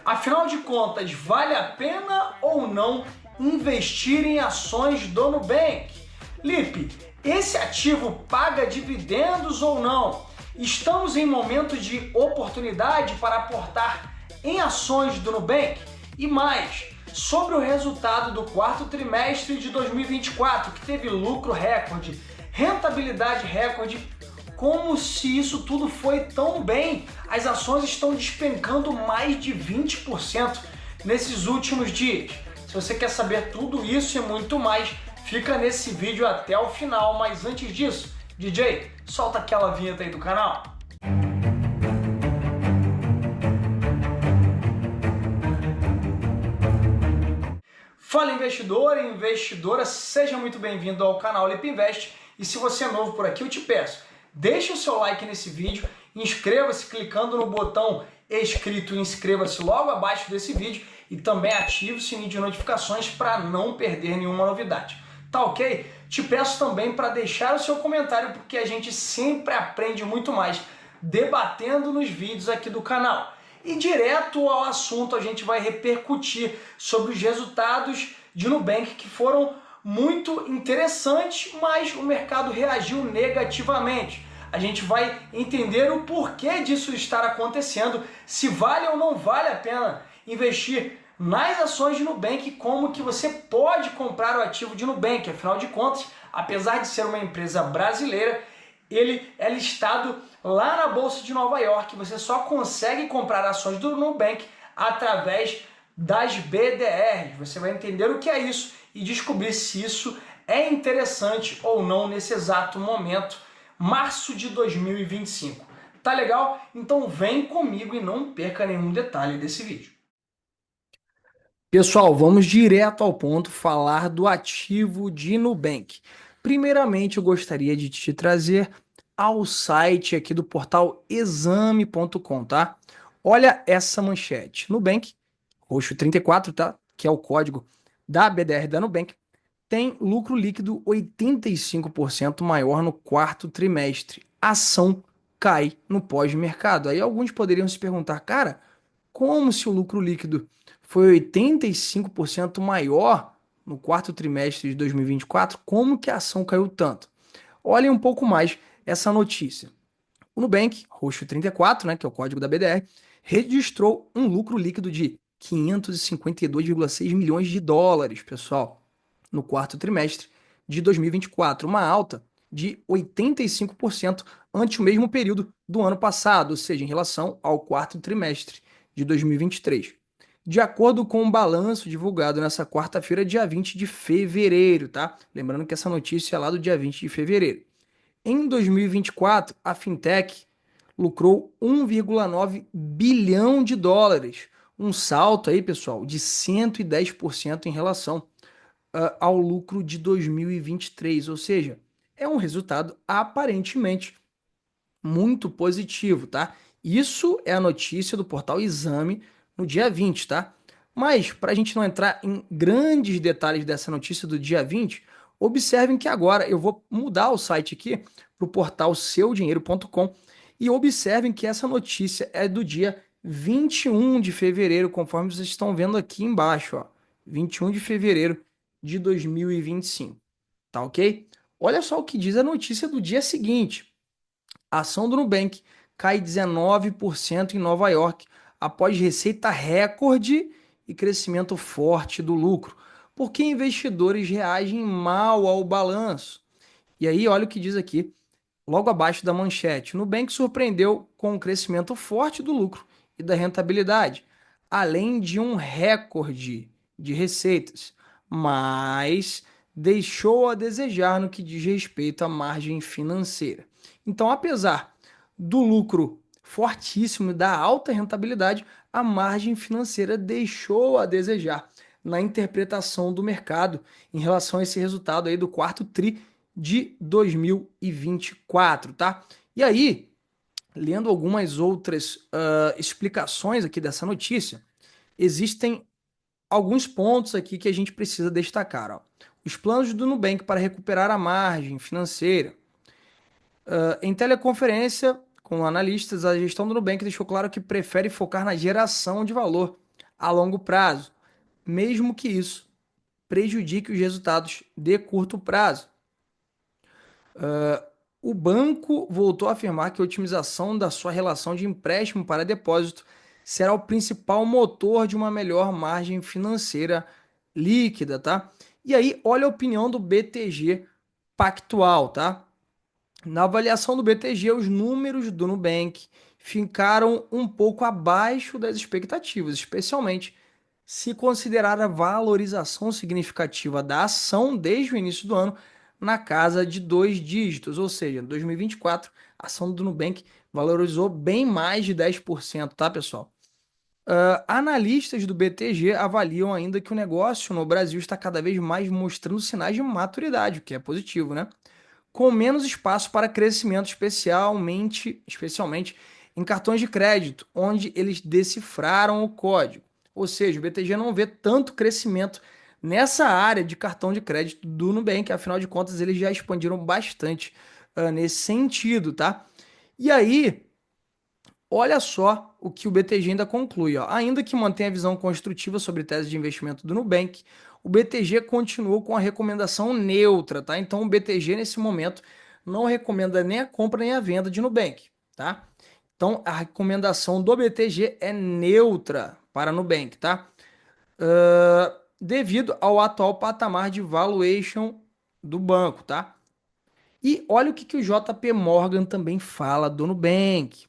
Afinal de contas, vale a pena ou não investir em ações do Nubank? Lipe, esse ativo paga dividendos ou não? Estamos em momento de oportunidade para aportar em ações do Nubank? E mais, sobre o resultado do quarto trimestre de 2024, que teve lucro recorde, rentabilidade recorde. Como se isso tudo foi tão bem? As ações estão despencando mais de 20% nesses últimos dias. Se você quer saber tudo isso e muito mais, fica nesse vídeo até o final. Mas antes disso, DJ, solta aquela vinheta aí do canal. Fala investidor e investidora, seja muito bem-vindo ao canal Lipe Invest. E se você é novo por aqui, eu te peço, deixe o seu like nesse vídeo, inscreva-se clicando no botão escrito inscreva-se logo abaixo desse vídeo e também ative o sininho de notificações para não perder nenhuma novidade. Tá ok? Te peço também para deixar o seu comentário, porque a gente sempre aprende muito mais debatendo nos vídeos aqui do canal. E direto ao assunto, a gente vai repercutir sobre os resultados de Nubank que foram muito interessantes, mas o mercado reagiu negativamente. A gente vai entender o porquê disso estar acontecendo, se vale ou não vale a pena investir nas ações de Nubank, como que você pode comprar o ativo de Nubank. Afinal de contas, apesar de ser uma empresa brasileira, ele é listado lá na Bolsa de Nova York. Você só consegue comprar ações do Nubank através das BDRs. Você vai entender o que é isso e descobrir se isso é interessante ou não nesse exato momento, março de 2025. Tá legal? Então vem comigo e não perca nenhum detalhe desse vídeo. Pessoal, vamos direto ao ponto, falar do ativo de Nubank. Primeiramente, eu gostaria de te trazer ao site aqui do portal exame.com, tá? Olha essa manchete. Nubank, roxo 34, tá? Que é o código da BDR da Nubank, tem lucro líquido 85% maior no quarto trimestre. Ação cai no pós-mercado. Aí alguns poderiam se perguntar, cara, como se o lucro líquido foi 85% maior no quarto trimestre de 2024, como que a ação caiu tanto? Olhem um pouco mais essa notícia. O Nubank, roxo 34, né, que é o código da BDR, registrou um lucro líquido de 552,6 milhões de dólares, pessoal, no quarto trimestre de 2024, uma alta de 85% ante o mesmo período do ano passado, ou seja, em relação ao quarto trimestre de 2023. De acordo com o balanço divulgado nessa quarta-feira, dia 20 de fevereiro, tá? Lembrando que essa notícia é lá do dia 20 de fevereiro. Em 2024, a fintech lucrou 1,9 bilhão de dólares, um salto aí, pessoal, de 110% em relação ao lucro de 2023, ou seja, é um resultado aparentemente muito positivo, tá? Isso é a notícia do portal Exame no dia 20, tá? Mas, para a gente não entrar em grandes detalhes dessa notícia do dia 20, observem que agora eu vou mudar o site aqui para o portal seudinheiro.com e observem que essa notícia é do dia 21 de fevereiro, conforme vocês estão vendo aqui embaixo, ó. 21 de fevereiro de 2025, tá ok? Olha só o que diz a notícia do dia seguinte. A ação do Nubank cai 19% em Nova York após receita recorde e crescimento forte do lucro, porque investidores reagem mal ao balanço. E aí, olha o que diz aqui, logo abaixo da manchete. O Nubank surpreendeu com o crescimento forte do lucro e da rentabilidade, além de um recorde de receitas, mas deixou a desejar no que diz respeito à margem financeira. Então, apesar do lucro fortíssimo e da alta rentabilidade, a margem financeira deixou a desejar na interpretação do mercado em relação a esse resultado aí do quarto tri de 2024, tá? E aí, lendo algumas outras explicações aqui dessa notícia, existem alguns pontos aqui que a gente precisa destacar, ó. Os planos do Nubank para recuperar a margem financeira. Em teleconferência com analistas, a gestão do Nubank deixou claro que prefere focar na geração de valor, a longo prazo, mesmo que isso prejudique os resultados de curto prazo. O banco voltou a afirmar que a otimização da sua relação de empréstimo para depósito será o principal motor de uma melhor margem financeira líquida, tá? E aí, olha a opinião do BTG Pactual, tá? Na avaliação do BTG, os números do Nubank ficaram um pouco abaixo das expectativas, especialmente se considerar a valorização significativa da ação desde o início do ano na casa de dois dígitos, ou seja, em 2024, a ação do Nubank valorizou bem mais de 10%, tá, pessoal? Analistas do BTG avaliam ainda que o negócio no Brasil está cada vez mais mostrando sinais de maturidade, o que é positivo, né? Com menos espaço para crescimento, especialmente em cartões de crédito, onde eles decifraram o código. Ou seja, o BTG não vê tanto crescimento nessa área de cartão de crédito do Nubank, afinal de contas, eles já expandiram bastante nesse sentido, tá? E aí, olha só o que o BTG ainda conclui, ó. Ainda que mantenha a visão construtiva sobre tese de investimento do Nubank, o BTG continuou com a recomendação neutra, tá? Então o BTG nesse momento não recomenda nem a compra nem a venda de Nubank, tá? Então a recomendação do BTG é neutra para Nubank, tá? Devido ao atual patamar de valuation do banco, tá? E olha o que o JP Morgan também fala do Nubank.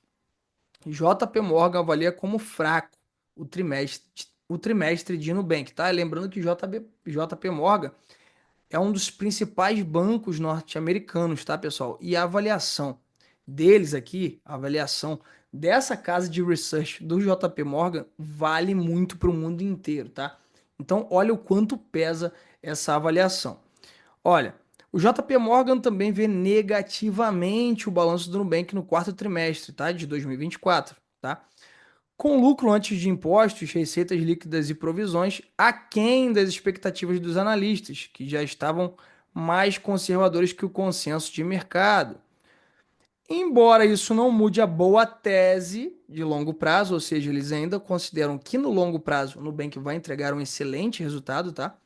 JP Morgan avalia como fraco o trimestre de Nubank, tá? Lembrando que JP Morgan é um dos principais bancos norte-americanos, tá, pessoal? E a avaliação deles aqui, a avaliação dessa casa de research do JP Morgan vale muito para o mundo inteiro, tá? Então, olha o quanto pesa essa avaliação. Olha, o JP Morgan também vê negativamente o balanço do Nubank no quarto trimestre, tá, de 2024, tá? Com lucro antes de impostos, receitas líquidas e provisões aquém das expectativas dos analistas, que já estavam mais conservadores que o consenso de mercado. Embora isso não mude a boa tese de longo prazo, ou seja, eles ainda consideram que no longo prazo o Nubank vai entregar um excelente resultado, tá?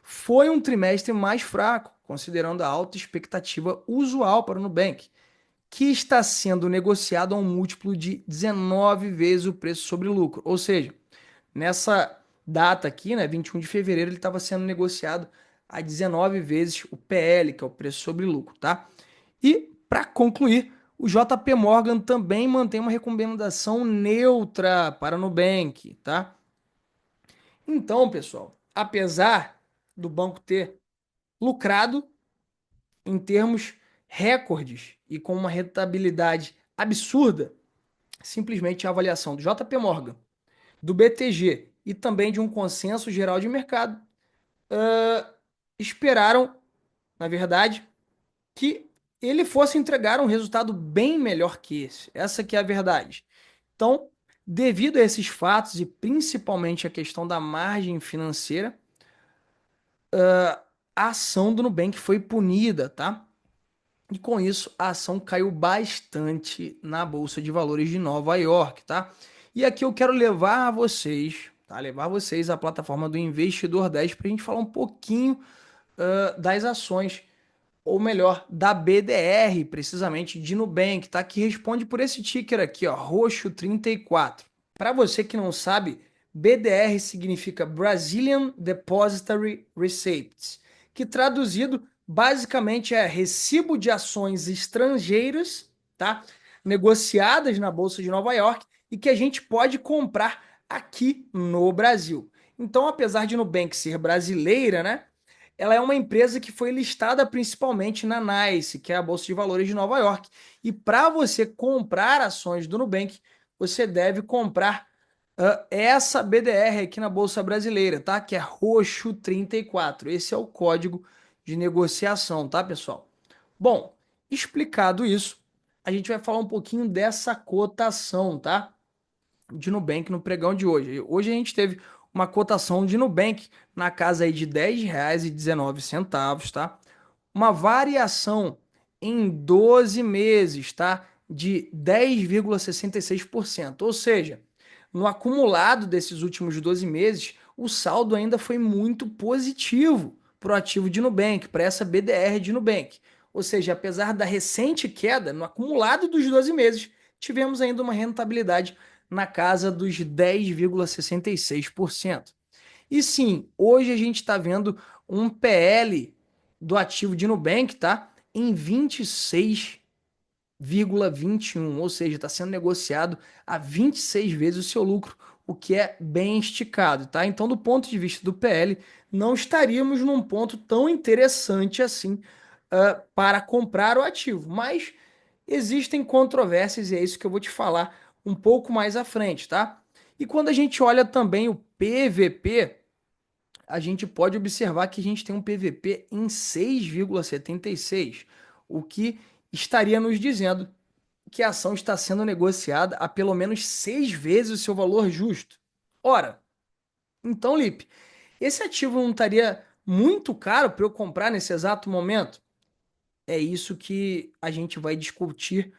Foi um trimestre mais fraco, considerando a alta expectativa usual para o Nubank, que está sendo negociado a um múltiplo de 19 vezes o preço sobre lucro. Ou seja, nessa data aqui, né, 21 de fevereiro, ele estava sendo negociado a 19 vezes o PL, que é o preço sobre lucro, tá? E, para concluir, o JP Morgan também mantém uma recomendação neutra para o Nubank, tá? Então, pessoal, apesar do banco ter lucrado em termos recordes e com uma rentabilidade absurda, simplesmente a avaliação do JP Morgan, do BTG e também de um consenso geral de mercado esperaram, na verdade, que ele fosse entregar um resultado bem melhor que esse. Essa que é a verdade. Então, devido a esses fatos e principalmente a questão da margem financeira, a ação do Nubank foi punida, tá? E com isso, a ação caiu bastante na Bolsa de Valores de Nova York, tá? E aqui eu quero levar vocês, tá? Levar vocês à plataforma do Investidor 10 para a gente falar um pouquinho das ações, ou melhor, da BDR, precisamente de Nubank, tá? Que responde por esse ticker aqui, ó, roxo 34. Para você que não sabe, BDR significa Brazilian Depository Receipts, que traduzido basicamente é recibo de ações estrangeiras, tá? Negociadas na Bolsa de Nova York e que a gente pode comprar aqui no Brasil. Então, apesar de Nubank ser brasileira, né? Ela é uma empresa que foi listada principalmente na NYSE, que é a Bolsa de Valores de Nova York. E para você comprar ações do Nubank, você deve comprar essa BDR aqui na Bolsa Brasileira, tá? Que é roxo 34. Esse é o código de negociação, tá, pessoal? Bom, explicado isso, a gente vai falar um pouquinho dessa cotação, tá? De Nubank no pregão de hoje. Hoje a gente teve uma cotação de Nubank na casa aí de R$ 10,19, tá? Uma variação em 12 meses, tá? De 10,66%. Ou seja, no acumulado desses últimos 12 meses, o saldo ainda foi muito positivo para o ativo de Nubank, para essa BDR de Nubank. Ou seja, apesar da recente queda, no acumulado dos 12 meses, tivemos ainda uma rentabilidade na casa dos 10,66%. E sim, hoje a gente está vendo um PL do ativo de Nubank, tá? Em 26,21, ou seja, está sendo negociado a 26 vezes o seu lucro, o que é bem esticado, tá? Então, do ponto de vista do PL, não estaríamos num ponto tão interessante assim para comprar o ativo, mas existem controvérsias e é isso que eu vou te falar um pouco mais à frente, tá? E quando a gente olha também o PVP, a gente pode observar que a gente tem um PVP em 6,76, o que estaria nos dizendo que a ação está sendo negociada a pelo menos 6 vezes o seu valor justo. Ora, então, Lipe, esse ativo não estaria muito caro para eu comprar nesse exato momento? É isso que a gente vai discutir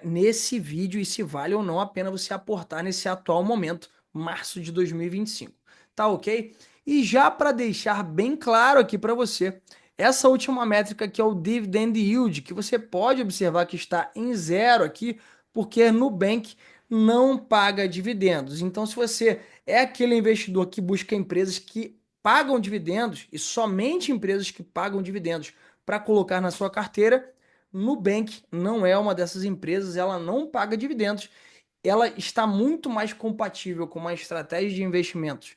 nesse vídeo e se vale ou não a pena você aportar nesse atual momento, março de 2025. Tá ok? E já para deixar bem claro aqui para você, essa última métrica que é o Dividend Yield, que você pode observar que está em zero aqui, porque Nubank não paga dividendos. Então, se você é aquele investidor que busca empresas que pagam dividendos e somente empresas que pagam dividendos para colocar na sua carteira, Nubank não é uma dessas empresas, ela não paga dividendos, ela está muito mais compatível com uma estratégia de investimentos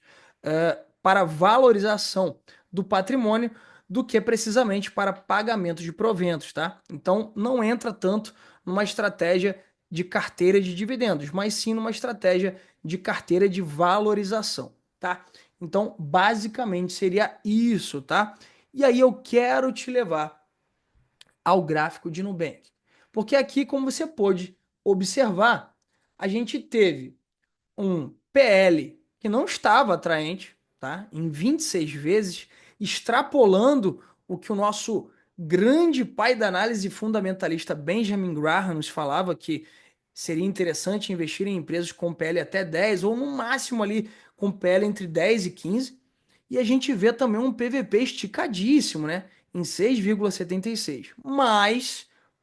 para valorização do patrimônio do que precisamente para pagamento de proventos, tá? Então não entra tanto numa estratégia de carteira de dividendos, mas sim numa estratégia de carteira de valorização, tá? Então, basicamente seria isso, tá? E aí eu quero te levar ao gráfico de Nubank. Porque aqui, como você pôde observar, a gente teve um PL que não estava atraente, tá? Em 26 vezes, extrapolando o que o nosso grande pai da análise fundamentalista Benjamin Graham nos falava que seria interessante investir em empresas com PL até 10 ou no máximo ali com PL entre 10 e 15. E a gente vê também um PVP esticadíssimo, né? Em 6,76.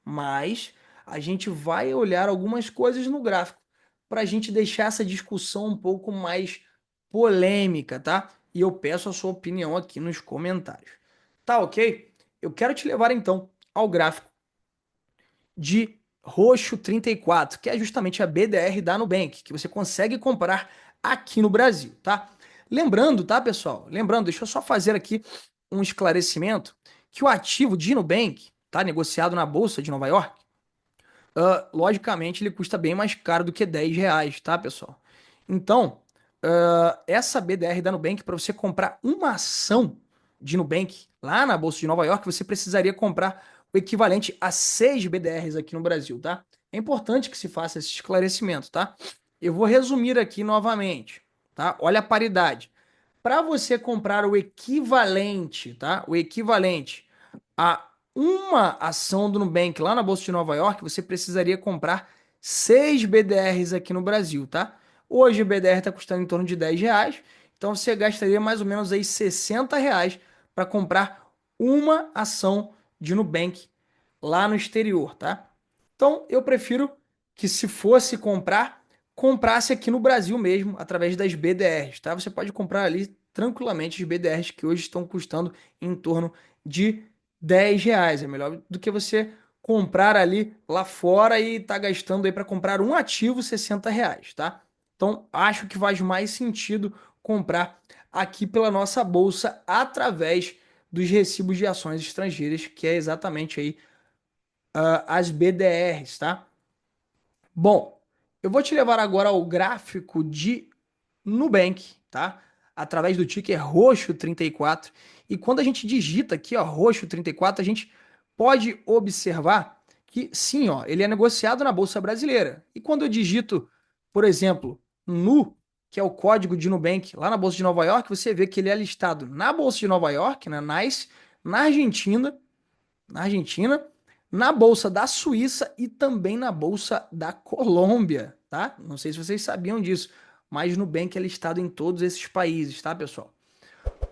Mas a gente vai olhar algumas coisas no gráfico para a gente deixar essa discussão um pouco mais polêmica, tá? E eu peço a sua opinião aqui nos comentários. Tá ok? Eu quero te levar então ao gráfico de roxo 34, que é justamente a BDR da Nubank, que você consegue comprar aqui no Brasil, tá? Lembrando, tá, pessoal? Lembrando, deixa eu só fazer aqui um esclarecimento que o ativo de Nubank, tá, negociado na Bolsa de Nova York, logicamente ele custa bem mais caro do que R$ 10, tá, pessoal? Então, essa BDR da Nubank, para você comprar uma ação de Nubank lá na Bolsa de Nova York, você precisaria comprar o equivalente a 6 BDRs aqui no Brasil, tá? É importante que se faça esse esclarecimento, tá? Eu vou resumir aqui novamente, tá? Olha a paridade. Para você comprar o equivalente, tá? O equivalente a uma ação do Nubank lá na Bolsa de Nova York, você precisaria comprar 6 BDRs aqui no Brasil, tá? Hoje o BDR está custando em torno de R$ 10, então você gastaria mais ou menos aí R$ 60 para comprar uma ação de Nubank lá no exterior, tá? Então eu prefiro que se fosse comprar, comprasse aqui no Brasil mesmo, através das BDRs, tá? Você pode comprar ali tranquilamente os BDRs que hoje estão custando em torno de R$ 10. É melhor do que você comprar ali lá fora e tá gastando aí para comprar um ativo R$ 60, tá? Então acho que faz mais sentido comprar aqui pela nossa bolsa através dos recibos de ações estrangeiras, que é exatamente aí as BDRs, tá? Bom, eu vou te levar agora ao gráfico de Nubank, tá? Através do ticker roxo 34. E quando a gente digita aqui, ó, roxo 34, a gente pode observar que sim, ó, ele é negociado na Bolsa Brasileira. E quando eu digito, por exemplo, NU, que é o código de Nubank, lá na Bolsa de Nova York, você vê que ele é listado na Bolsa de Nova York, na NYSE, na Argentina, na Argentina, na Bolsa da Suíça e também na Bolsa da Colômbia, tá? Não sei se vocês sabiam disso, mas Nubank é listado em todos esses países, tá, pessoal?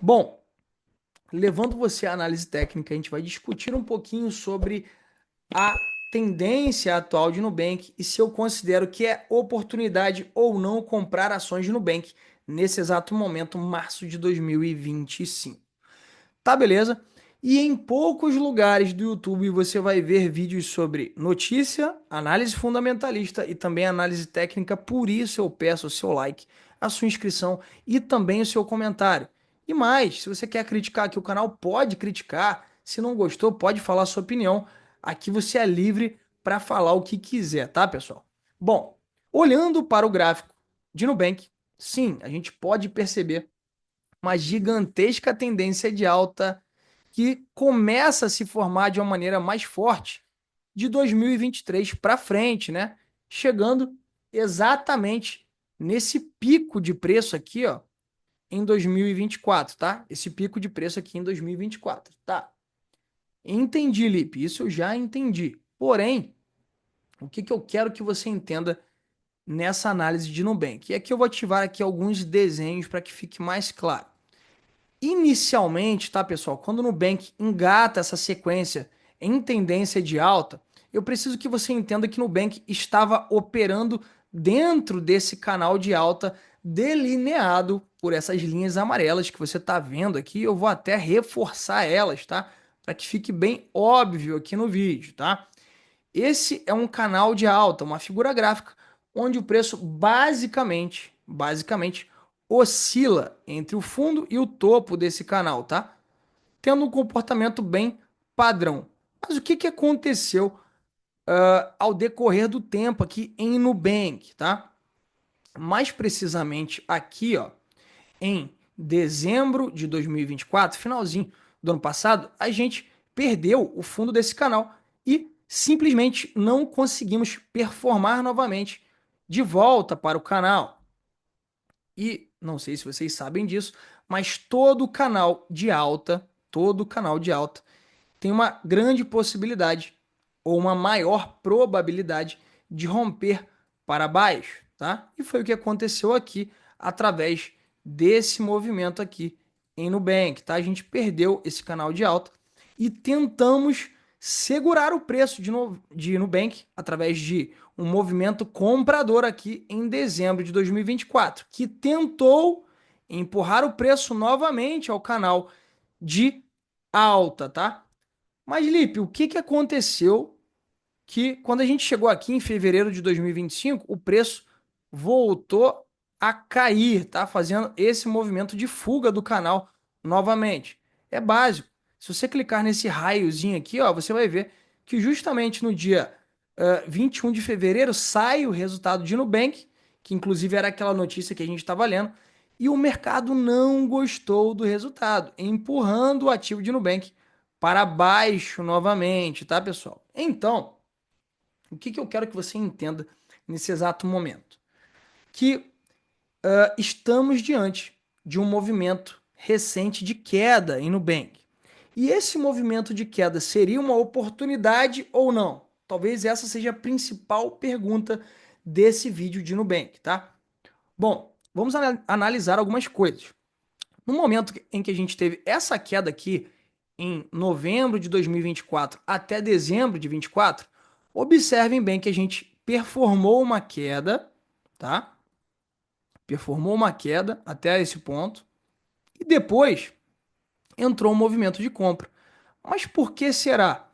Bom, levando você à análise técnica, a gente vai discutir um pouquinho sobre a tendência atual de Nubank e se eu considero que é oportunidade ou não comprar ações de Nubank nesse exato momento, março de 2025. Tá, beleza? E em poucos lugares do YouTube você vai ver vídeos sobre notícia, análise fundamentalista e também análise técnica. Por isso eu peço o seu like, a sua inscrição e também o seu comentário. E mais, se você quer criticar aqui o canal, pode criticar. Se não gostou, pode falar a sua opinião. Aqui você é livre para falar o que quiser, tá, pessoal? Bom, olhando para o gráfico de Nubank, sim, a gente pode perceber uma gigantesca tendência de alta que começa a se formar de uma maneira mais forte de 2023 para frente, né? Chegando exatamente nesse pico de preço aqui, ó, em 2024, tá? Esse pico de preço aqui em 2024, tá? Entendi, Lipe, isso eu já entendi. Porém, o que que eu quero que você entenda nessa análise de Nubank? E aqui eu vou ativar aqui alguns desenhos para que fique mais claro. Inicialmente, tá, pessoal? Quando o Nubank engata essa sequência em tendência de alta, eu preciso que você entenda que o Nubank estava operando dentro desse canal de alta delineado por essas linhas amarelas que você está vendo aqui. Eu vou até reforçar elas, tá? Para que fique bem óbvio aqui no vídeo, tá? Esse é um canal de alta, uma figura gráfica, onde o preço basicamente oscila entre o fundo e o topo desse canal, tá? Tendo um comportamento bem padrão. Mas o que que aconteceu ao decorrer do tempo aqui em Nubank, tá? Mais precisamente aqui, ó, em dezembro de 2024, finalzinho do ano passado, a gente perdeu o fundo desse canal e simplesmente não conseguimos performar novamente de volta para o canal. E não sei se vocês sabem disso, mas todo canal de alta tem uma grande possibilidade ou uma maior probabilidade de romper para baixo, tá? E foi o que aconteceu aqui através desse movimento aqui em Nubank, tá? A gente perdeu esse canal de alta e tentamos segurar o preço de Nubank através de um movimento comprador aqui em dezembro de 2024, que tentou empurrar o preço novamente ao canal de alta, tá? Mas, Lipe, o que que aconteceu que quando a gente chegou aqui em fevereiro de 2025, o preço voltou a cair, tá? Fazendo esse movimento de fuga do canal novamente. É básico. Se você clicar nesse raiozinho aqui, ó, você vai ver que justamente no dia 21 de fevereiro sai o resultado de Nubank, que inclusive era aquela notícia que a gente estava lendo, e o mercado não gostou do resultado, empurrando o ativo de Nubank para baixo novamente, tá, pessoal? Então, o que que eu quero que você entenda nesse exato momento? Que estamos diante de um movimento recente de queda em Nubank. E esse movimento de queda seria uma oportunidade ou não? Talvez essa seja a principal pergunta desse vídeo de Nubank, tá? Bom, vamos analisar algumas coisas. No momento em que a gente teve essa queda aqui, em novembro de 2024 até dezembro de 24, observem bem que a gente performou uma queda, tá? Performou uma queda até esse ponto e depois entrou um movimento de compra. Mas por que será?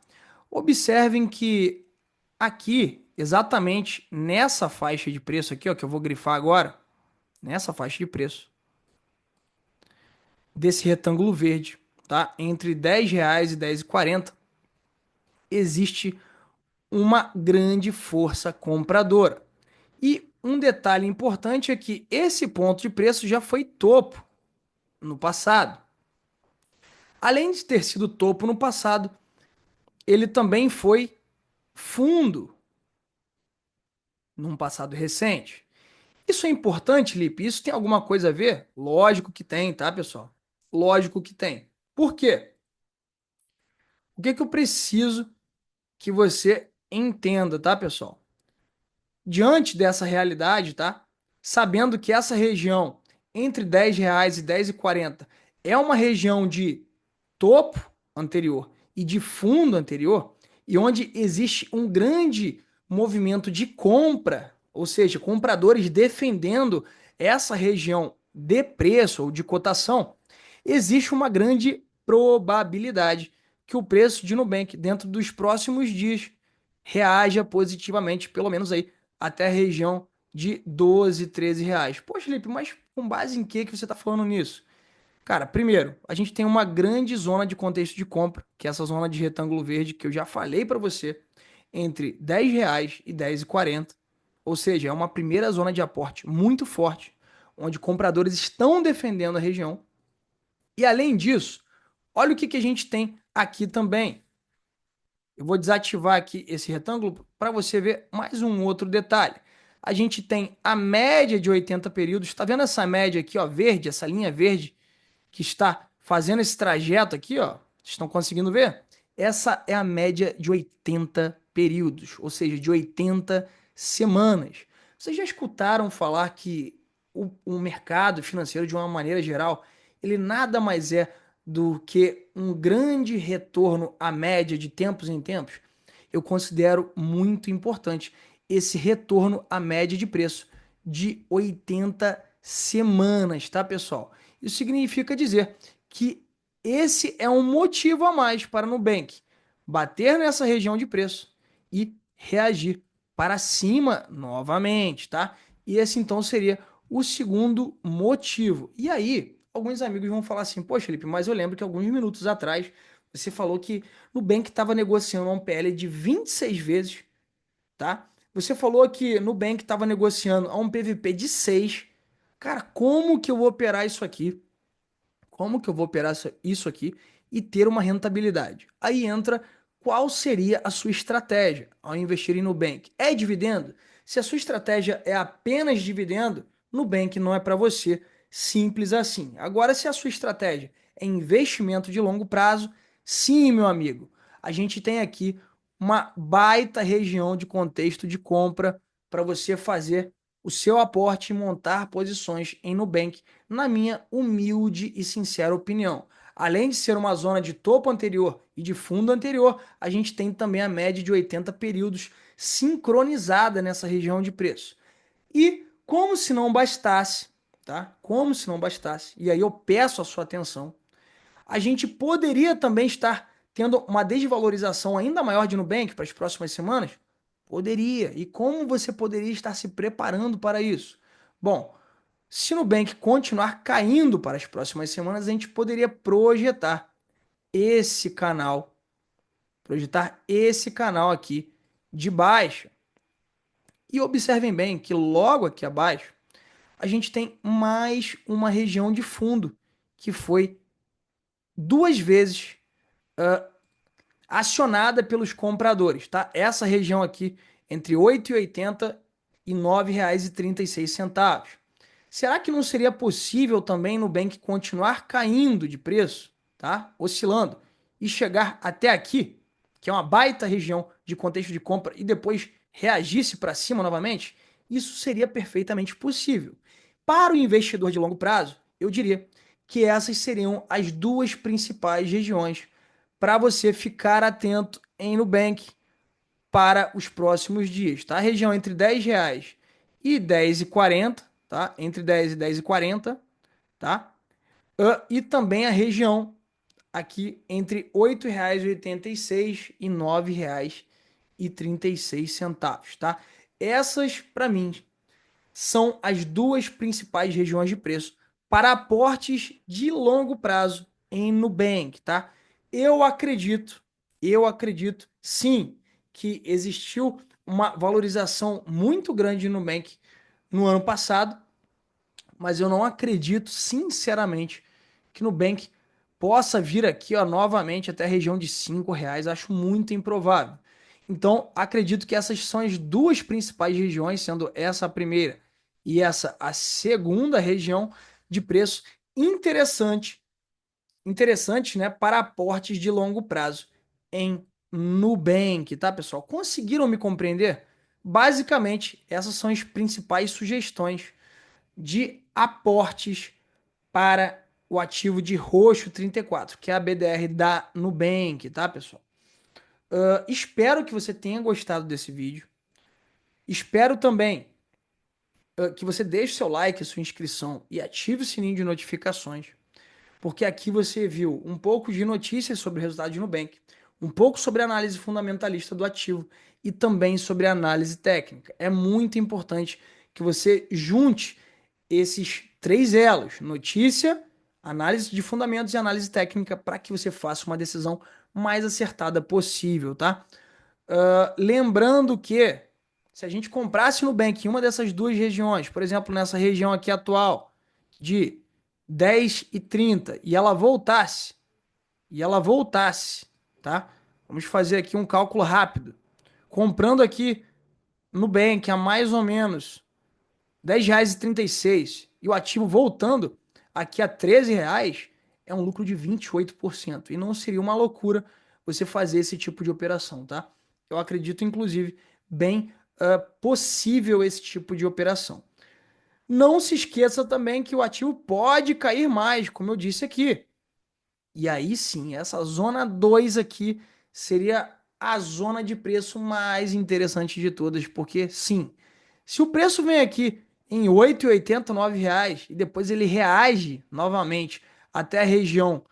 Observem que aqui, exatamente nessa faixa de preço aqui, ó, que eu vou grifar agora, nessa faixa de preço, desse retângulo verde, tá? Entre R$ 10 e 10,40, existe uma grande força compradora. E um detalhe importante é que esse ponto de preço já foi topo no passado. Além de ter sido topo no passado, ele também foi fundo num passado recente. Isso é importante, Lipe? Isso tem alguma coisa a ver? Lógico que tem, tá, pessoal? Lógico que tem. Por quê? O que que eu preciso que você entenda, tá, pessoal? Diante dessa realidade, tá? sabendo que essa região entre R$ 10 e 10,40 é uma região de topo anterior e de fundo anterior, e onde existe um grande movimento de compra, ou seja, compradores defendendo essa região de preço ou de cotação, existe uma grande probabilidade que o preço de Nubank dentro dos próximos dias reaja positivamente, pelo menos aí até a região de 12, R$ 13. Poxa, Felipe, mas com base em que você está falando nisso? Cara, primeiro, a gente tem uma grande zona de contexto de compra, que é essa zona de retângulo verde que eu já falei para você, entre R$ 10 e 10,40. Ou seja, é uma primeira zona de aporte muito forte, onde compradores estão defendendo a região. E além disso, olha o que a gente tem aqui também. Eu vou desativar aqui esse retângulo para você ver mais um outro detalhe. A gente tem a média de 80 períodos. Está vendo essa média aqui, ó, verde, essa linha verde que está fazendo esse trajeto aqui, ó? Vocês estão conseguindo ver? Essa é a média de 80 períodos, ou seja, de 80 semanas. Vocês já escutaram falar que o mercado financeiro, de uma maneira geral, ele nada mais é do que um grande retorno à média de tempos em tempos? Eu considero muito importante esse retorno à média de preço de 80 semanas, tá, pessoal? Isso significa dizer que esse é um motivo a mais para o Nubank bater nessa região de preço e reagir para cima novamente, tá? E esse então seria o segundo motivo. E aí, alguns amigos vão falar assim: Poxa, Felipe, mas eu lembro que alguns minutos atrás você falou que o Nubank estava negociando um PL de 26 vezes, tá? Você falou que Nubank estava negociando a um PVP de 6. Cara, como que eu vou operar isso aqui? Como que eu vou operar isso aqui e ter uma rentabilidade? Aí entra qual seria a sua estratégia ao investir em Nubank. É dividendo? Se a sua estratégia é apenas dividendo, Nubank não é para você. Simples assim. Agora, se a sua estratégia é investimento de longo prazo, sim, meu amigo, a gente tem aqui uma baita região de contexto de compra para você fazer o seu aporte e montar posições em Nubank, na minha humilde e sincera opinião. Além de ser uma zona de topo anterior e de fundo anterior, a gente tem também a média de 80 períodos sincronizada nessa região de preço. E como se não bastasse, tá? Como se não bastasse, e aí eu peço a sua atenção, a gente poderia também estar tendo uma desvalorização ainda maior de Nubank para as próximas semanas? Poderia. E como você poderia estar se preparando para isso? Bom, se o Nubank continuar caindo para as próximas semanas, a gente poderia esse canal, projetar esse canal aqui de baixa. E observem bem que logo aqui abaixo a gente tem mais uma região de fundo que foi duas vezes acionada pelos compradores, tá? Essa região aqui entre 8,80 e R$ 9,36. Será que não seria possível também Nubank continuar caindo de preço, tá? Oscilando e chegar até aqui, que é uma baita região de contexto de compra e depois reagisse para cima novamente? Isso seria perfeitamente possível. Para o investidor de longo prazo, eu diria que essas seriam as duas principais regiões para você ficar atento em Nubank para os próximos dias, tá? A região entre R$ 10 e 10,40, tá? Entre 10 e 10,40, tá? E também a região aqui entre R$ 8,86 e R$ 9,36, tá? Essas, para mim, são as duas principais regiões de preço para aportes de longo prazo em Nubank, tá? Eu acredito, eu acredito sim que existiu uma valorização muito grande no Nubank no ano passado, mas eu não acredito, sinceramente, que no Nubank possa vir aqui ó, novamente até a região de R$ 5. Acho muito improvável. Então, acredito que essas são as duas principais regiões, sendo essa a primeira e essa a segunda região de preço interessante, interessante, né, para aportes de longo prazo em Nubank, tá, pessoal? Conseguiram me compreender? Basicamente, essas são as principais sugestões de aportes para o ativo de roxo 34, que é a BDR da Nubank, tá, pessoal? Espero que você tenha gostado desse vídeo. Espero também que você deixe seu like, sua inscrição e ative o sininho de notificações, porque aqui você viu um pouco de notícias sobre o resultado de Nubank, um pouco sobre a análise fundamentalista do ativo e também sobre a análise técnica. É muito importante que você junte esses três elos: notícia, análise de fundamentos e análise técnica, para que você faça uma decisão mais acertada possível, tá? Lembrando que se a gente comprasse Nubank em uma dessas duas regiões, por exemplo, nessa região aqui atual de 10,30 e ela voltasse, tá? Vamos fazer aqui um cálculo rápido. Comprando aqui Nubank a mais ou menos R$ 10,36 e o ativo voltando aqui a R$ 13, é um lucro de 28%. E não seria uma loucura você fazer esse tipo de operação, tá? Eu acredito, inclusive, bem possível esse tipo de operação. Não se esqueça também que o ativo pode cair mais, como eu disse aqui. E aí sim, essa zona 2 aqui seria a zona de preço mais interessante de todas, porque sim, se o preço vem aqui em R$ 8,80, R$ 9 e depois ele reage novamente até a região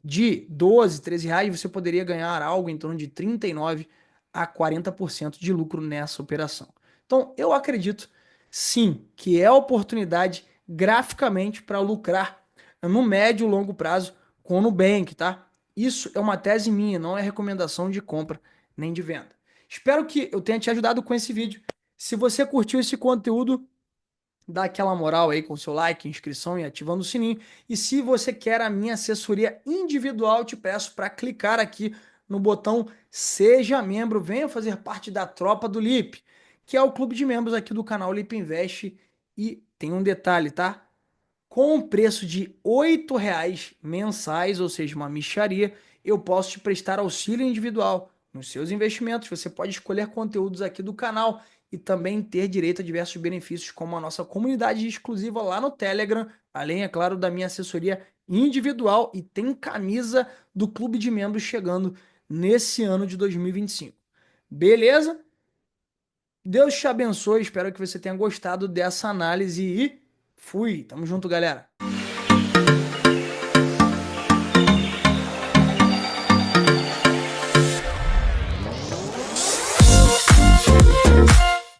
de 12, R$ 13, você poderia ganhar algo em torno de 39 a 40% de lucro nessa operação. Então, eu acredito sim que é oportunidade graficamente para lucrar no médio e longo prazo com o Nubank, tá? Isso é uma tese minha, não é recomendação de compra nem de venda. Espero que eu tenha te ajudado com esse vídeo. Se você curtiu esse conteúdo, dá aquela moral aí com seu like, inscrição e ativando o sininho. E se você quer a minha assessoria individual, te peço para clicar aqui no botão Seja Membro, venha fazer parte da tropa do Lip, que é o clube de membros aqui do canal Lip Invest. E tem um detalhe, tá? Com o preço de R$ 8 mensais, ou seja, uma mixaria, eu posso te prestar auxílio individual nos seus investimentos. Você pode escolher conteúdos aqui do canal e também ter direito a diversos benefícios, como a nossa comunidade exclusiva lá no Telegram, além, é claro, da minha assessoria individual, e tem camisa do clube de membros chegando nesse ano de 2025. Beleza? Deus te abençoe, espero que você tenha gostado dessa análise e fui. Tamo junto, galera.